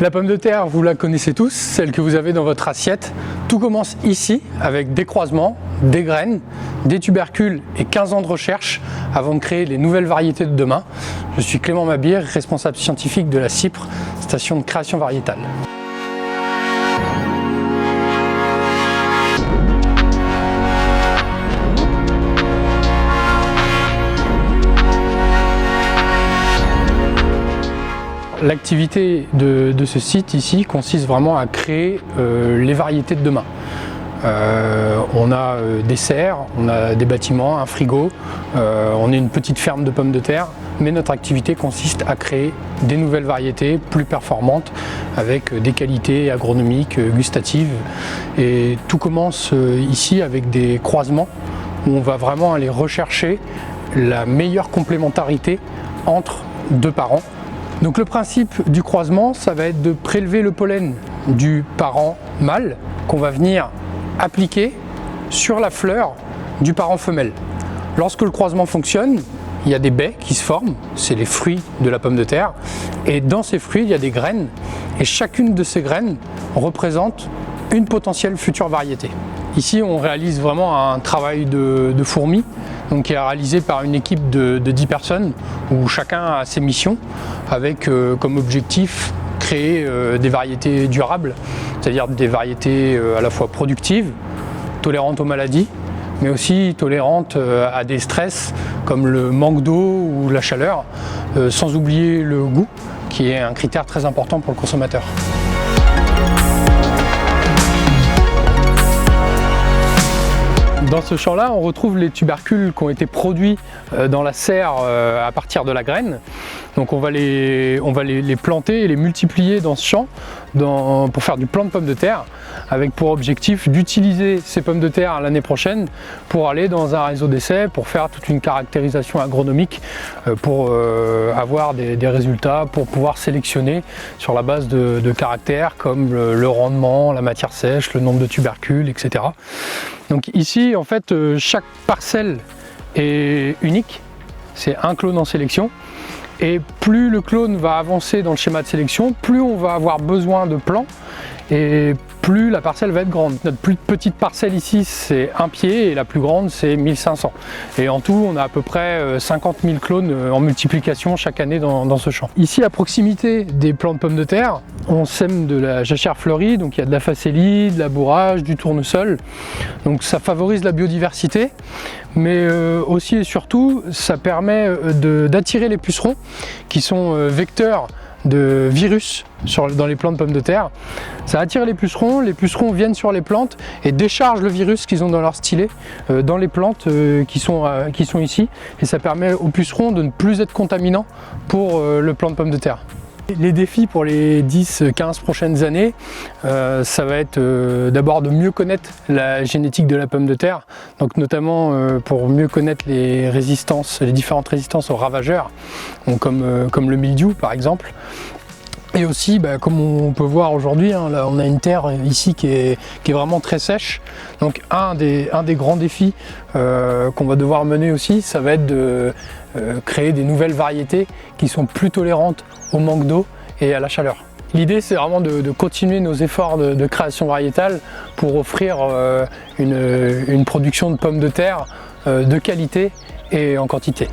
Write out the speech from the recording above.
La pomme de terre, vous la connaissez tous, celle que vous avez dans votre assiette. Tout commence ici avec des croisements, des graines, des tubercules et 15 ans de recherche avant de créer les nouvelles variétés de demain. Je suis Clément Mabir, responsable scientifique de la CIPRE, station de création variétale. L'activité de ce site ici consiste vraiment à créer les variétés de demain. On a des serres, on a des bâtiments, un frigo, on est une petite ferme de pommes de terre, mais notre activité consiste à créer des nouvelles variétés plus performantes avec des qualités agronomiques, gustatives. Et tout commence ici avec des croisements où on va vraiment aller rechercher la meilleure complémentarité entre deux parents. Donc le principe du croisement, ça va être de prélever le pollen du parent mâle qu'on va venir appliquer sur la fleur du parent femelle. Lorsque le croisement fonctionne, il y a des baies qui se forment, c'est les fruits de la pomme de terre, et dans ces fruits, il y a des graines, et chacune de ces graines représente une potentielle future variété. Ici, on réalise vraiment un travail de fourmi, donc qui est réalisé par une équipe de 10 personnes, où chacun a ses missions, avec comme objectif créer des variétés durables, c'est-à-dire des variétés à la fois productives, tolérantes aux maladies, mais aussi tolérantes à des stress comme le manque d'eau ou la chaleur, sans oublier le goût, qui est un critère très important pour le consommateur. Dans ce champ-là, on retrouve les tubercules qui ont été produits dans la serre à partir de la graine. Donc on va les planter et les multiplier dans ce champ pour faire du plant de pommes de terre, avec pour objectif d'utiliser ces pommes de terre l'année prochaine pour aller dans un réseau d'essais, pour faire toute une caractérisation agronomique, pour avoir des résultats, pour pouvoir sélectionner sur la base de caractères comme le rendement, la matière sèche, le nombre de tubercules, etc. Donc ici, en fait, chaque parcelle est unique, c'est un clone en sélection. Et plus le clone va avancer dans le schéma de sélection, plus on va avoir besoin de plants et plus la parcelle va être grande. Notre plus petite parcelle ici, c'est 1 pied et la plus grande, c'est 1500. Et en tout, on a à peu près 50 000 clones en multiplication chaque année dans ce champ. Ici, à proximité des plants de pommes de terre, on sème de la jachère fleurie, donc il y a de la facélie, de la bourrage, du tournesol. Donc ça favorise la biodiversité, mais aussi et surtout, ça permet d'attirer les pucerons qui sont vecteurs de virus dans les plants de pommes de terre. Ça attire les pucerons viennent sur les plantes et déchargent le virus qu'ils ont dans leur stylet dans les plantes qui sont ici, et ça permet aux pucerons de ne plus être contaminants pour le plant de pommes de terre. Les défis pour les 10-15 prochaines années, ça va être d'abord de mieux connaître la génétique de la pomme de terre, donc notamment pour mieux connaître les différentes résistances aux ravageurs, donc comme le mildiou par exemple. Et aussi, comme on peut voir aujourd'hui, hein, là, on a une terre ici qui est vraiment très sèche. Donc un des grands défis qu'on va devoir mener aussi, ça va être de créer des nouvelles variétés qui sont plus tolérantes au manque d'eau et à la chaleur. L'idée, c'est vraiment de continuer nos efforts de création variétale pour offrir une production de pommes de terre de qualité et en quantité.